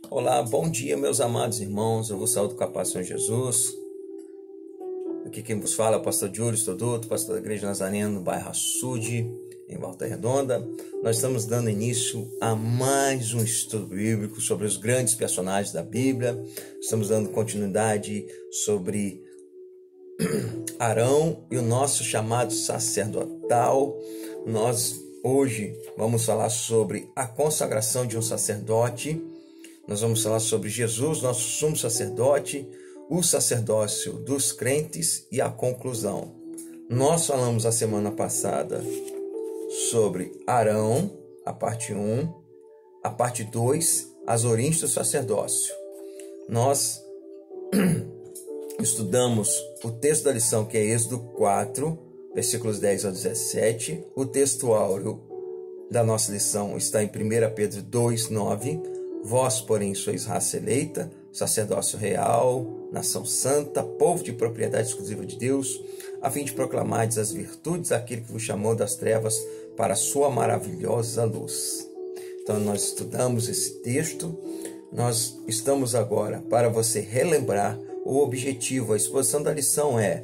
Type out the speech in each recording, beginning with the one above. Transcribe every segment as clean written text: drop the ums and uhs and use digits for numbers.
Olá, bom dia, meus amados irmãos. Eu vos saúdo com a paz do Senhor Jesus. Aqui quem vos fala é o pastor Júlio Stoduto, pastor da Igreja Nazarena no bairro Açude, em Volta Redonda. Nós estamos dando início a mais um estudo bíblico sobre os grandes personagens da Bíblia. Estamos dando continuidade sobre Arão e o nosso chamado sacerdotal. Nós hoje vamos falar sobre a consagração de um sacerdote. Nós vamos falar sobre Jesus, nosso sumo sacerdote, o sacerdócio dos crentes e a conclusão. Nós falamos a semana passada sobre Arão, a parte 1, a parte 2, as origens do sacerdócio. Nós estudamos o texto da lição, que é Êxodo 4, versículos 10 ao 17. O texto áureo da nossa lição está em 1 Pedro 2, 9. Vós, porém, sois raça eleita, sacerdócio real, nação santa, povo de propriedade exclusiva de Deus, a fim de proclamardes as virtudes daquele que vos chamou das trevas para a sua maravilhosa luz. Então, nós estudamos esse texto. Nós estamos agora, para você relembrar, o objetivo, a exposição da lição é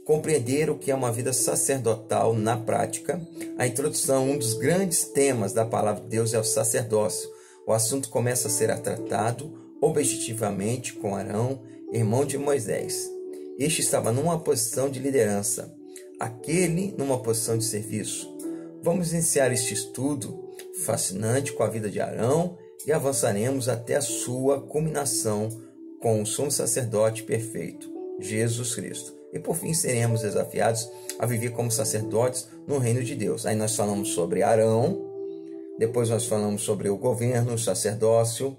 compreender o que é uma vida sacerdotal na prática. A introdução, um dos grandes temas da palavra de Deus é o sacerdócio. O assunto começa a ser tratado objetivamente com Arão, irmão de Moisés. Este estava numa posição de liderança, aquele numa posição de serviço. Vamos iniciar este estudo fascinante com a vida de Arão e avançaremos até a sua culminação com o sumo sacerdote perfeito, Jesus Cristo. E por fim seremos desafiados a viver como sacerdotes no reino de Deus. Aí nós falamos sobre Arão. Depois nós falamos sobre o governo, o sacerdócio,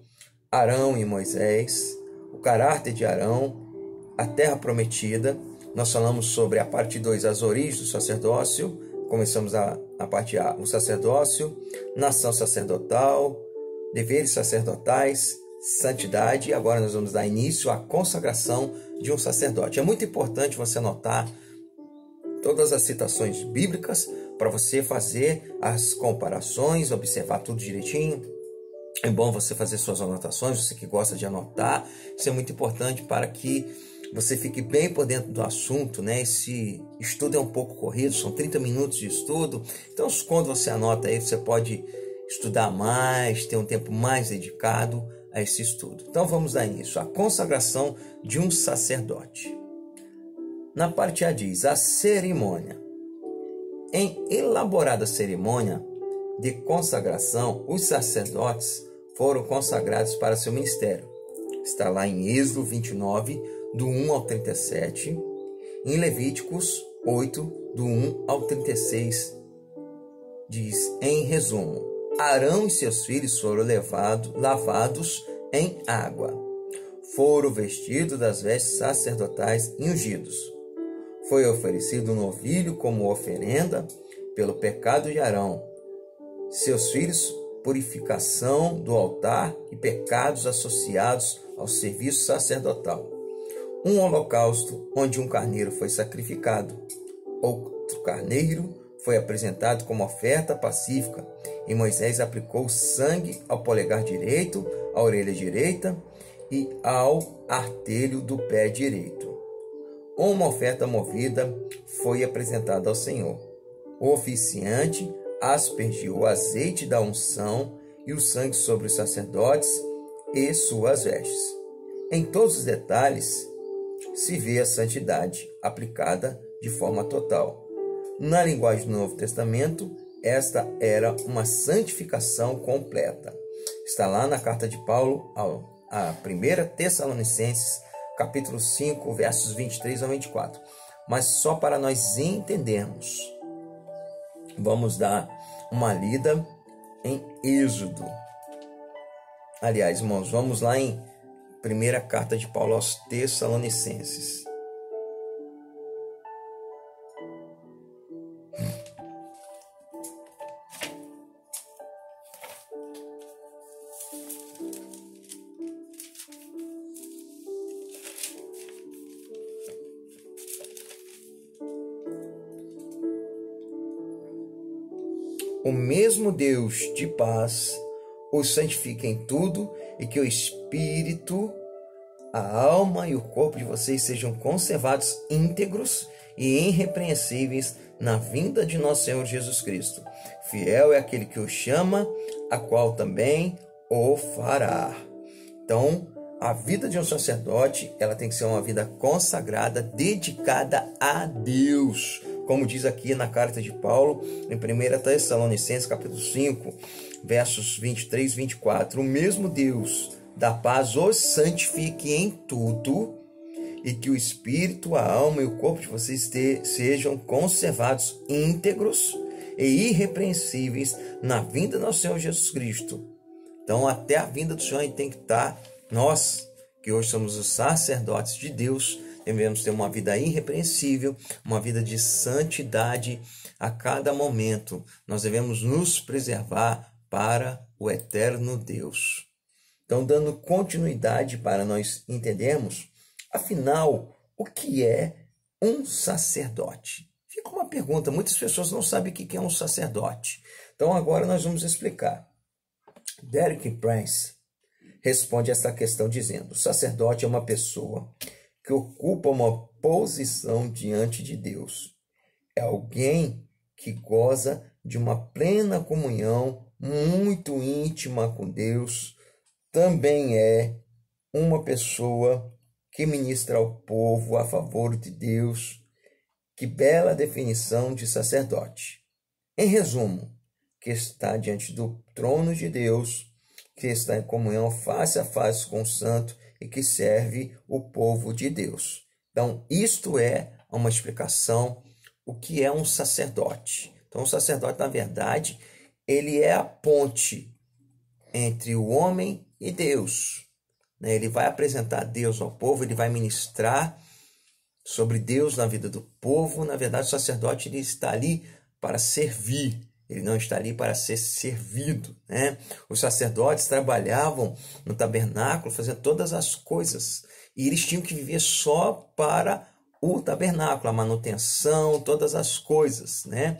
Arão e Moisés, o caráter de Arão, a terra prometida. Nós falamos sobre a parte 2, as origens do sacerdócio. Começamos a parte A, o sacerdócio, nação sacerdotal, deveres sacerdotais, santidade. E agora nós vamos dar início à consagração de um sacerdote. É muito importante você anotar todas as citações bíblicas para você fazer as comparações, observar tudo direitinho. É bom você fazer suas anotações, você que gosta de anotar. Isso é muito importante para que você fique bem por dentro do assunto, né? Esse estudo é um pouco corrido, são 30 minutos de estudo. Então, quando você anota aí, você pode estudar mais, ter um tempo mais dedicado a esse estudo. Então, vamos dar início à consagração de um sacerdote. Na parte A diz, a cerimônia. Em elaborada cerimônia de consagração, os sacerdotes foram consagrados para seu ministério. Está lá em Êxodo 29, do 1 ao 37. Em Levíticos 8, do 1 ao 36. Diz, em resumo, Arão e seus filhos foram lavados em água. Foram vestidos das vestes sacerdotais e ungidos. Foi oferecido um novilho como oferenda pelo pecado de Arão, seus filhos, purificação do altar e pecados associados ao serviço sacerdotal. Um holocausto onde um carneiro foi sacrificado. Outro carneiro foi apresentado como oferta pacífica e Moisés aplicou sangue ao polegar direito, à orelha direita e ao artelho do pé direito. Uma oferta movida foi apresentada ao Senhor. O oficiante aspergiu o azeite da unção e o sangue sobre os sacerdotes e suas vestes. Em todos os detalhes se vê a santidade aplicada de forma total. Na linguagem do Novo Testamento, esta era uma santificação completa. Está lá na carta de Paulo a 1 Tessalonicenses, capítulo 5, versos 23 a 24. Mas só para nós entendermos, vamos dar uma lida em Êxodo. Aliás, irmãos, vamos lá em primeira carta de Paulo aos Tessalonicenses. O mesmo Deus de paz os santifique em tudo e que o espírito, a alma e o corpo de vocês sejam conservados íntegros e irrepreensíveis na vinda de nosso Senhor Jesus Cristo. Fiel é aquele que o chama, a qual também o fará. Então, a vida de um sacerdote, ela tem que ser uma vida consagrada, dedicada a Deus. Como diz aqui na carta de Paulo, em 1 Tessalonicenses, capítulo 5, versos 23 e 24. O mesmo Deus da paz os santifique em tudo, e que o espírito, a alma e o corpo de vocês sejam conservados íntegros e irrepreensíveis na vinda do Senhor Jesus Cristo. Então, até a vinda do Senhor, a gente tem que estar, nós, que hoje somos os sacerdotes de Deus, devemos ter uma vida irrepreensível, uma vida de santidade a cada momento. Nós devemos nos preservar para o eterno Deus. Então, dando continuidade para nós entendermos, afinal, o que é um sacerdote? Fica uma pergunta, muitas pessoas não sabem o que é um sacerdote. Então, agora nós vamos explicar. Derek Prince responde esta questão dizendo: o sacerdote é uma pessoa que ocupa uma posição diante de Deus. É alguém que goza de uma plena comunhão muito íntima com Deus. Também é uma pessoa que ministra ao povo a favor de Deus. Que bela definição de sacerdote. Em resumo, que está diante do trono de Deus, que está em comunhão face a face com o santo e que serve o povo de Deus. Então, isto é uma explicação o que é um sacerdote. Então, o sacerdote, na verdade, ele é a ponte entre o homem e Deus. Ele vai apresentar Deus ao povo, ele vai ministrar sobre Deus na vida do povo. Na verdade, o sacerdote ele está ali para servir, ele não está ali para ser servido, né? Os sacerdotes trabalhavam no tabernáculo, fazendo todas as coisas, e eles tinham que viver só para o tabernáculo, a manutenção, todas as coisas, né?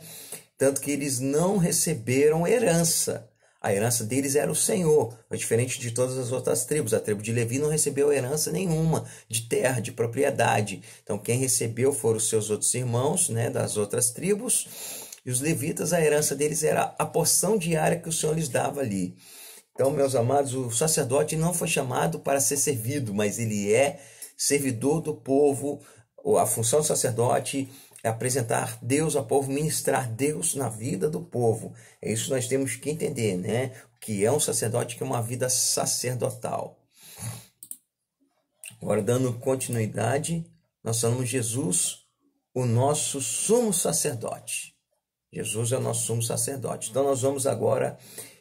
Tanto que eles não receberam herança. A herança deles era o Senhor, diferente de todas as outras tribos. A tribo de Levi não recebeu herança nenhuma de terra, de propriedade. Então, quem recebeu foram os seus outros irmãos, né, das outras tribos. E os levitas, a herança deles era a porção diária que o Senhor lhes dava ali. Então, meus amados, o sacerdote não foi chamado para ser servido, mas ele é servidor do povo. A função do sacerdote é apresentar Deus ao povo, ministrar Deus na vida do povo. É isso que nós temos que entender, né? O que é um sacerdote, que é uma vida sacerdotal. Agora, dando continuidade, nós falamos Jesus, o nosso sumo sacerdote. Jesus é o nosso sumo sacerdote. Então, nós vamos agora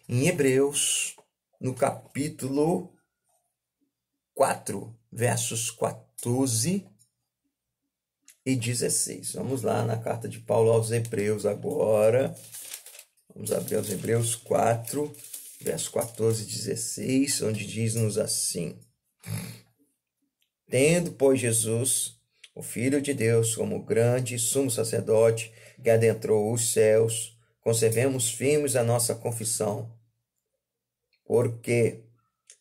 em Hebreus, no capítulo 4, versos 14 e 16. Vamos lá na carta de Paulo aos Hebreus agora. Vamos abrir os Hebreus 4, versos 14 e 16, onde diz-nos assim: tendo, pois, Jesus, o Filho de Deus, como grande sumo sacerdote que adentrou os céus, conservemos firmes a nossa confissão, porque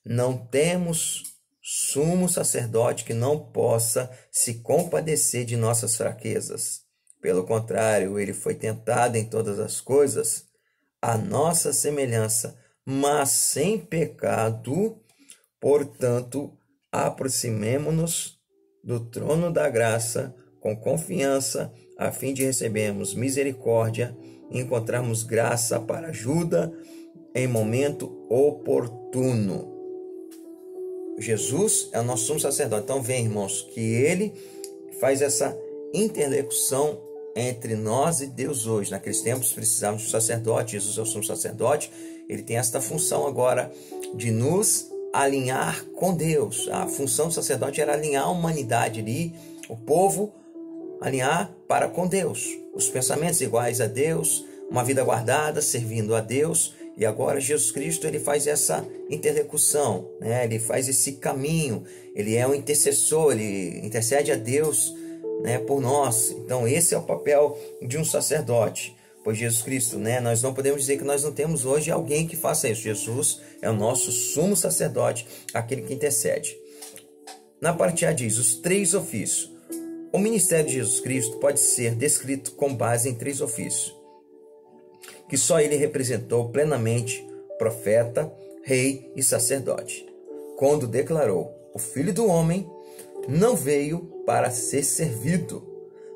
não temos sumo sacerdote que não possa se compadecer de nossas fraquezas. Pelo contrário, ele foi tentado em todas as coisas, à nossa semelhança, mas sem pecado. Portanto, aproximemo-nos do trono da graça com confiança, a fim de recebermos misericórdia e encontrarmos graça para ajuda em momento oportuno. Jesus é o nosso sumo sacerdote. Então, vem, irmãos, que ele faz essa interlocução entre nós e Deus hoje. Naqueles tempos precisávamos de um sacerdote, Jesus é o sumo sacerdote. Ele tem esta função agora de nos alinhar com Deus. A função do sacerdote era alinhar a humanidade ali, o povo, alinhar para com Deus. Os pensamentos iguais a Deus, uma vida guardada, servindo a Deus. E agora Jesus Cristo, ele faz essa interlocução, né? Ele faz esse caminho, ele é um intercessor, ele intercede a Deus, né, por nós. Então esse é o papel de um sacerdote. Pois Jesus Cristo, né? Nós não podemos dizer que nós não temos hoje alguém que faça isso. Jesus é o nosso sumo sacerdote, aquele que intercede. Na parte A diz, os 3 ofícios. O ministério de Jesus Cristo pode ser descrito com base em 3 ofícios, que só ele representou plenamente: profeta, rei e sacerdote, quando declarou: o Filho do Homem não veio para ser servido,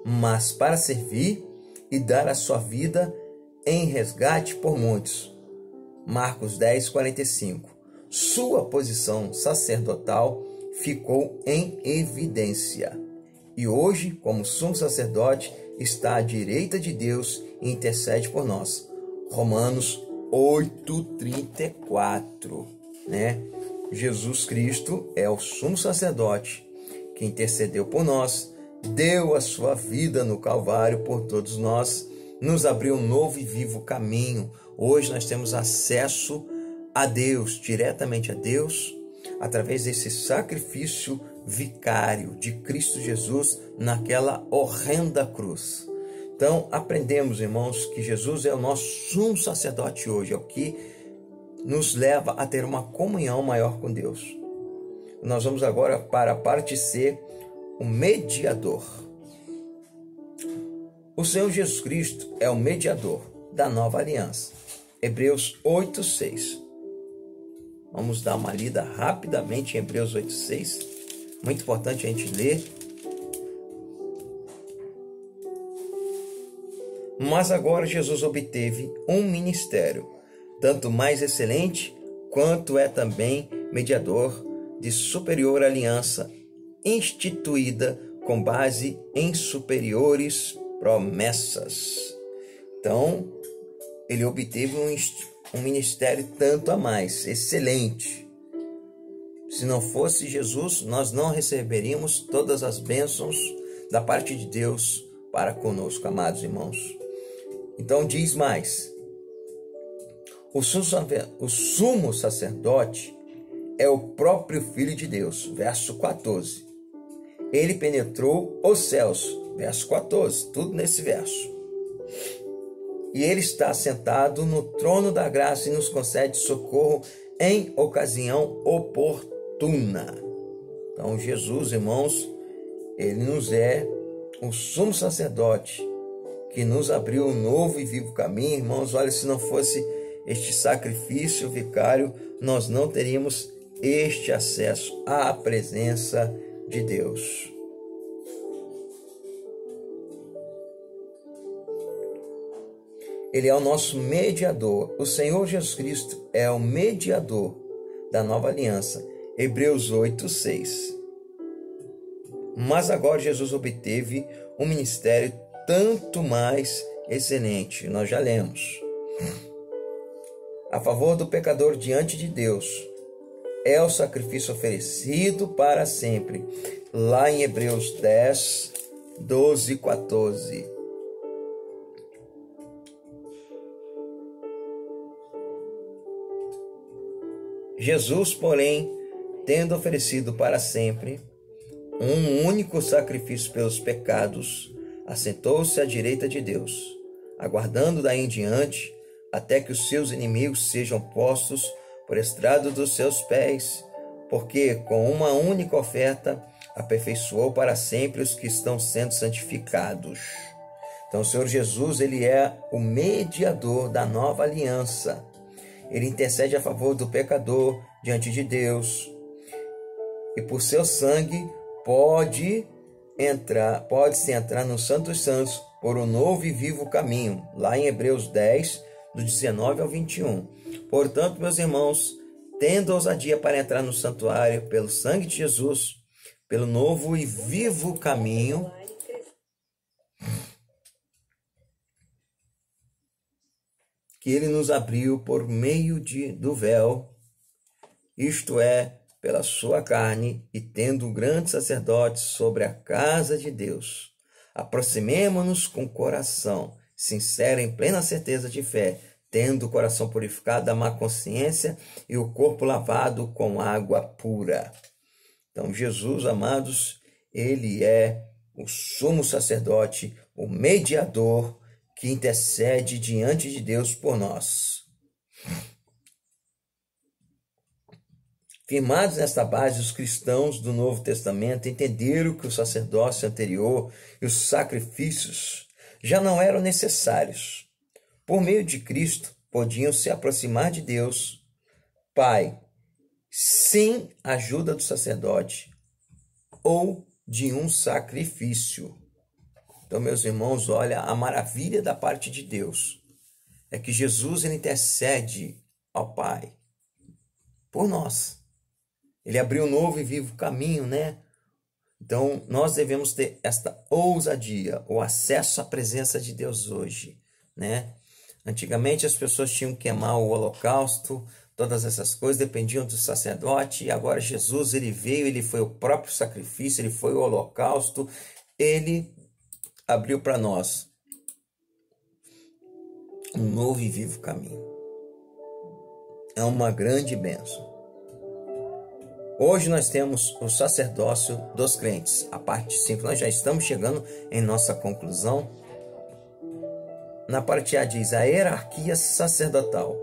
mas para servir e dar a sua vida em resgate por muitos. Marcos 10, 45. Sua posição sacerdotal ficou em evidência. E hoje, como sumo sacerdote, está à direita de Deus e intercede por nós. Romanos 8:34, né? Jesus Cristo é o sumo sacerdote que intercedeu por nós, deu a sua vida no Calvário por todos nós, nos abriu um novo e vivo caminho. Hoje nós temos acesso a Deus, diretamente a Deus, através desse sacrifício vicário de Cristo Jesus naquela horrenda cruz. Então, aprendemos, irmãos, que Jesus é o nosso sumo sacerdote hoje, é o que nos leva a ter uma comunhão maior com Deus. Nós vamos agora para a parte C, o mediador. O Senhor Jesus Cristo é o mediador da nova aliança. Hebreus 8:6. Vamos dar uma lida rapidamente em Hebreus 8:6. Muito importante a gente ler. Mas agora Jesus obteve um ministério, tanto mais excelente, quanto é também mediador de superior aliança, instituída com base em superiores promessas. Então, ele obteve um ministério tanto a mais, excelente. Se não fosse Jesus, nós não receberíamos todas as bênçãos da parte de Deus para conosco, amados irmãos. Então diz mais, o sumo sacerdote é o próprio Filho de Deus, verso 14. Ele penetrou os céus, verso 14, tudo nesse verso. E ele está sentado no trono da graça e nos concede socorro em ocasião oportuna. Então Jesus, irmãos, ele nos é o sumo sacerdote que nos abriu um novo e vivo caminho. Irmãos, olha, se não fosse este sacrifício vicário, nós não teríamos este acesso à presença de Deus. Ele é o nosso mediador. O Senhor Jesus Cristo é o mediador da nova aliança. Hebreus 8:6. Mas agora Jesus obteve um ministério tanto mais excelente. Nós já lemos. A favor do pecador diante de Deus. É o sacrifício oferecido para sempre. Lá em Hebreus 10, 12 e 14. Jesus, porém, tendo oferecido para sempre um único sacrifício pelos pecados, assentou-se à direita de Deus, aguardando daí em diante até que os seus inimigos sejam postos por estrado dos seus pés, porque com uma única oferta aperfeiçoou para sempre os que estão sendo santificados. Então o Senhor Jesus, ele é o mediador da nova aliança. Ele intercede a favor do pecador diante de Deus. E por seu sangue pode-se entrar no Santo dos Santos por um novo e vivo caminho. Lá em Hebreus 10, do 19 ao 21. Portanto, meus irmãos, tendo ousadia para entrar no santuário pelo sangue de Jesus, pelo novo e vivo caminho que ele nos abriu por meio do véu, isto é, pela sua carne, e tendo um grande sacerdote sobre a casa de Deus, aproximemo-nos com coração sincero, em plena certeza de fé, tendo o coração purificado da má consciência e o corpo lavado com água pura. Então Jesus, amados, ele é o sumo sacerdote, o mediador, que intercede diante de Deus por nós. Firmados nesta base, os cristãos do Novo Testamento entenderam que o sacerdócio anterior e os sacrifícios já não eram necessários. Por meio de Cristo, podiam se aproximar de Deus, Pai, sem a ajuda do sacerdote ou de um sacrifício. Então, meus irmãos, olha, a maravilha da parte de Deus é que Jesus ele intercede ao Pai por nós. Ele abriu um novo e vivo caminho, né? Então, nós devemos ter esta ousadia, o acesso à presença de Deus hoje, né? Antigamente as pessoas tinham que queimar o holocausto, todas essas coisas dependiam do sacerdote, e agora Jesus ele veio, ele foi o próprio sacrifício, ele foi o holocausto, ele abriu para nós um novo e vivo caminho. É uma grande bênção. Hoje nós temos o sacerdócio dos crentes, a parte 5. Nós já estamos chegando em nossa conclusão. Na parte A diz a hierarquia sacerdotal.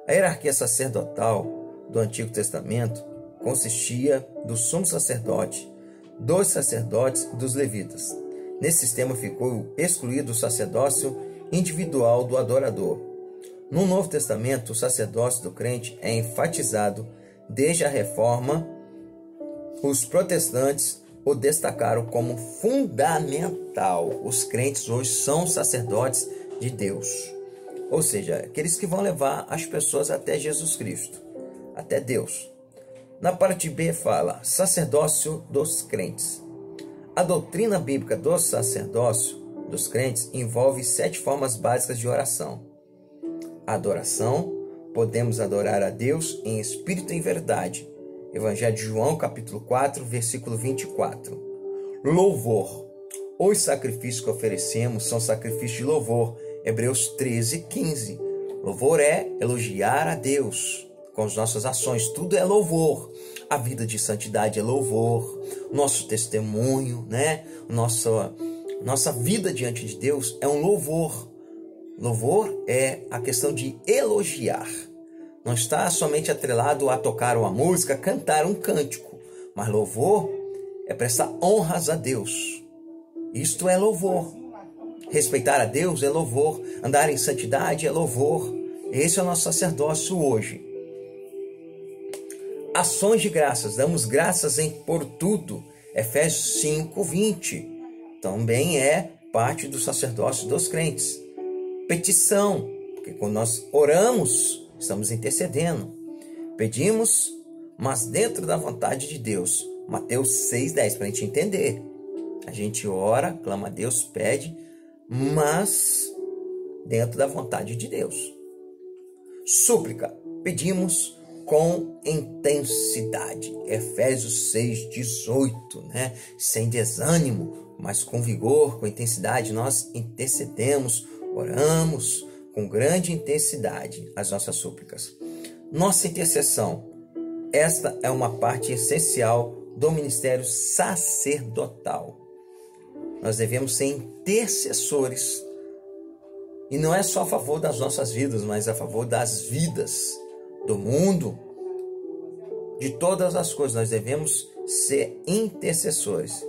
A hierarquia sacerdotal do Antigo Testamento consistia do sumo sacerdote, dos sacerdotes e dos levitas. Nesse sistema ficou excluído o sacerdócio individual do adorador. No Novo Testamento, o sacerdócio do crente é enfatizado. Desde a Reforma, os protestantes o destacaram como fundamental. Os crentes hoje são sacerdotes de Deus, ou seja, aqueles que vão levar as pessoas até Jesus Cristo, até Deus. Na parte B fala sacerdócio dos crentes. A doutrina bíblica do sacerdócio dos crentes envolve 7 formas básicas de oração. Adoração. Podemos adorar a Deus em espírito e em verdade. Evangelho de João, capítulo 4, versículo 24. Louvor. Os sacrifícios que oferecemos são sacrifícios de louvor. Hebreus 13, 15. Louvor é elogiar a Deus com as nossas ações. Tudo é louvor. A vida de santidade é louvor. Nosso testemunho, né? Nossa vida diante de Deus é um louvor. Louvor é a questão de elogiar. Não está somente atrelado a tocar uma música, cantar um cântico. Mas louvor é prestar honras a Deus. Isto é louvor. Respeitar a Deus é louvor. Andar em santidade é louvor. Esse é o nosso sacerdócio hoje. Ações de graças. Damos graças por tudo. Efésios 5, 20. Também é parte do sacerdócio dos crentes. Petição, porque quando nós oramos, estamos intercedendo. Pedimos, mas dentro da vontade de Deus. Mateus 6,10, para a gente entender. A gente ora, clama a Deus, pede, mas dentro da vontade de Deus. Súplica, pedimos com intensidade. Efésios 6,18, né? Sem desânimo, mas com vigor, com intensidade, nós intercedemos, oramos com grande intensidade as nossas súplicas. Nossa intercessão, esta é uma parte essencial do ministério sacerdotal. Nós devemos ser intercessores. E não é só a favor das nossas vidas, mas a favor das vidas do mundo, de todas as coisas. Nós devemos ser intercessores.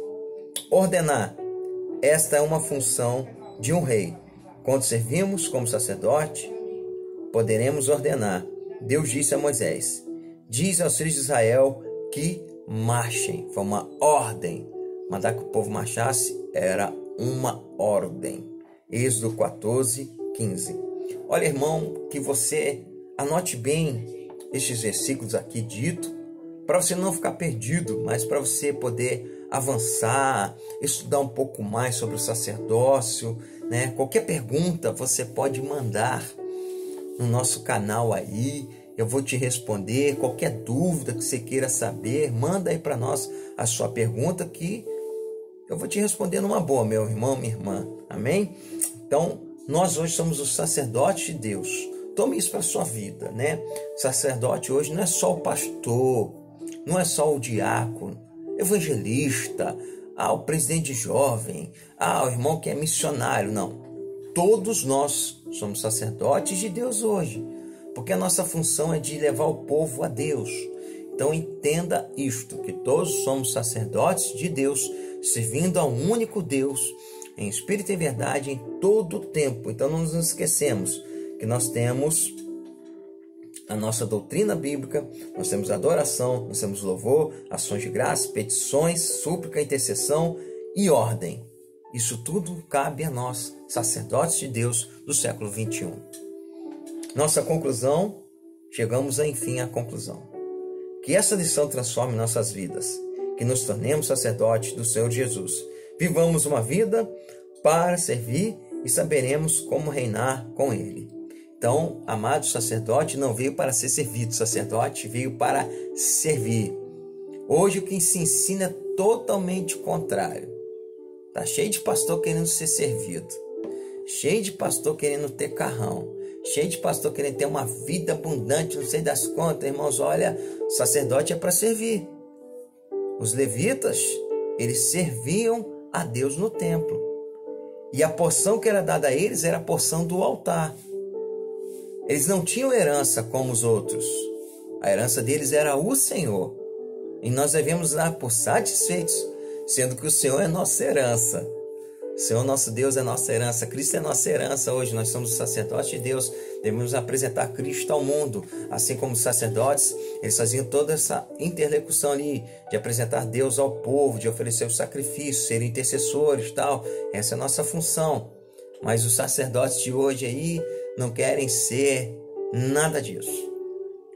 Ordenar, esta é uma função de um rei. Quando servimos como sacerdote, poderemos ordenar. Deus disse a Moisés, diz aos filhos de Israel que marchem. Foi uma ordem. Mandar que o povo marchasse era uma ordem. Êxodo 14, 15. Olha, irmão, que você anote bem estes versículos aqui dito, para você não ficar perdido, mas para você poder avançar, estudar um pouco mais sobre o sacerdócio, né? Qualquer pergunta você pode mandar no nosso canal aí, eu vou te responder. Qualquer dúvida que você queira saber, manda aí para nós a sua pergunta que eu vou te responder numa boa, meu irmão, minha irmã. Amém? Então, nós hoje somos os sacerdotes de Deus. Tome isso para a sua vida, né? Sacerdote hoje não é só o pastor, não é só o diácono, evangelista, o presidente de jovem, o irmão que é missionário, não. todos nós somos sacerdotes de Deus hoje, porque a nossa função é de levar o povo a Deus. Então entenda isto, que todos somos sacerdotes de Deus, servindo a um único Deus, em espírito e verdade, em todo o tempo. Então não nos esquecemos que nós temos a nossa doutrina bíblica, nós temos adoração, nós temos louvor, ações de graça, petições, súplica, intercessão e ordem. Isso tudo cabe a nós, sacerdotes de Deus do século 21. Nossa conclusão, chegamos enfim à conclusão. Que essa lição transforme nossas vidas, que nos tornemos sacerdotes do Senhor Jesus. Vivamos uma vida para servir e saberemos como reinar com Ele. Então, amado sacerdote não veio para ser servido, sacerdote veio para servir. Hoje o que se ensina é totalmente contrário. Tá cheio de pastor querendo ser servido, cheio de pastor querendo ter carrão, cheio de pastor querendo ter uma vida abundante, não sei das contas, irmãos. Olha, sacerdote é para servir. Os levitas, eles serviam a Deus no templo. E a porção que era dada a eles era a porção do altar. Eles não tinham herança como os outros. A herança deles era o Senhor. E nós devemos dar por satisfeitos, sendo que o Senhor é nossa herança. O Senhor nosso Deus é nossa herança. Cristo é nossa herança hoje. Nós somos sacerdotes de Deus. Devemos apresentar Cristo ao mundo. Assim como os sacerdotes, eles faziam toda essa interlocução ali de apresentar Deus ao povo, de oferecer o sacrifício, ser intercessores e tal. Essa é a nossa função. Mas os sacerdotes de hoje aí não querem ser nada disso.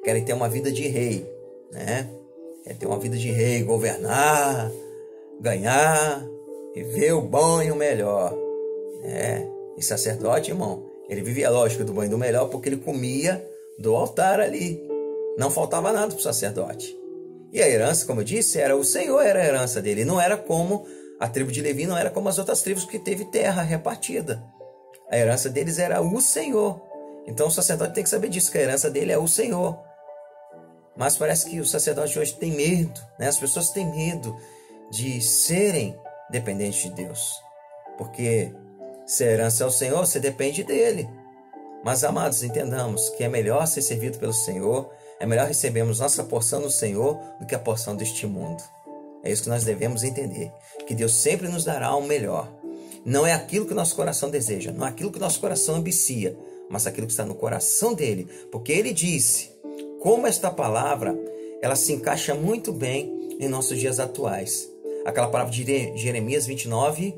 Querem ter uma vida de rei, né? Querem ter uma vida de rei, governar, ganhar, viver o bom e o melhor. E sacerdote, irmão, ele vivia a lógica do bom e do melhor porque ele comia do altar ali. Não faltava nada para o sacerdote. E a herança, como eu disse, era o Senhor, era a herança dele. Não era como a tribo de Levi, não era como as outras tribos que teve terra repartida. A herança deles era o Senhor. Então o sacerdote tem que saber disso, que a herança dele é o Senhor. Mas parece que o sacerdote hoje tem medo, né? As pessoas têm medo de serem dependentes de Deus. Porque se a herança é o Senhor, você depende dele. Mas, amados, entendamos que é melhor ser servido pelo Senhor, é melhor recebermos nossa porção do Senhor do que a porção deste mundo. É isso que nós devemos entender, que Deus sempre nos dará o melhor. Não é aquilo que o nosso coração deseja, não é aquilo que o nosso coração ambicia, mas aquilo que está no coração dele. Porque ele disse, como esta palavra, ela se encaixa muito bem em nossos dias atuais. Aquela palavra de Jeremias 29,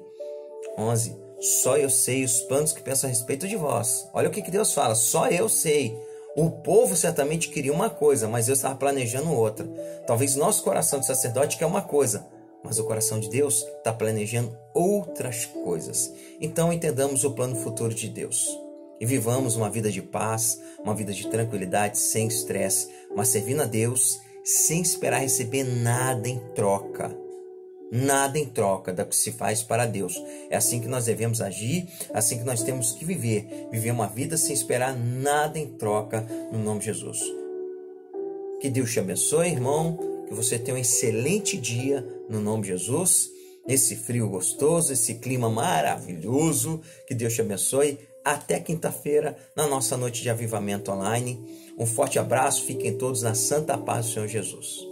11. Só eu sei os planos que penso a respeito de vós. Olha o que Deus fala, só eu sei. O povo certamente queria uma coisa, mas Deus estava planejando outra. Talvez nosso coração de sacerdote quer uma coisa, mas o coração de Deus está planejando outras coisas. Então entendamos o plano futuro de Deus. E vivamos uma vida de paz, uma vida de tranquilidade, sem estresse, mas servindo a Deus sem esperar receber nada em troca. Nada em troca do que se faz para Deus. É assim que nós devemos agir, assim que nós temos que viver. Viver uma vida sem esperar nada em troca, no nome de Jesus. Que Deus te abençoe, irmão. Que você tenha um excelente dia, no nome de Jesus. Nesse frio gostoso, esse clima maravilhoso. Que Deus te abençoe. Até quinta-feira, na nossa noite de avivamento online. Um forte abraço. Fiquem todos na santa paz do Senhor Jesus.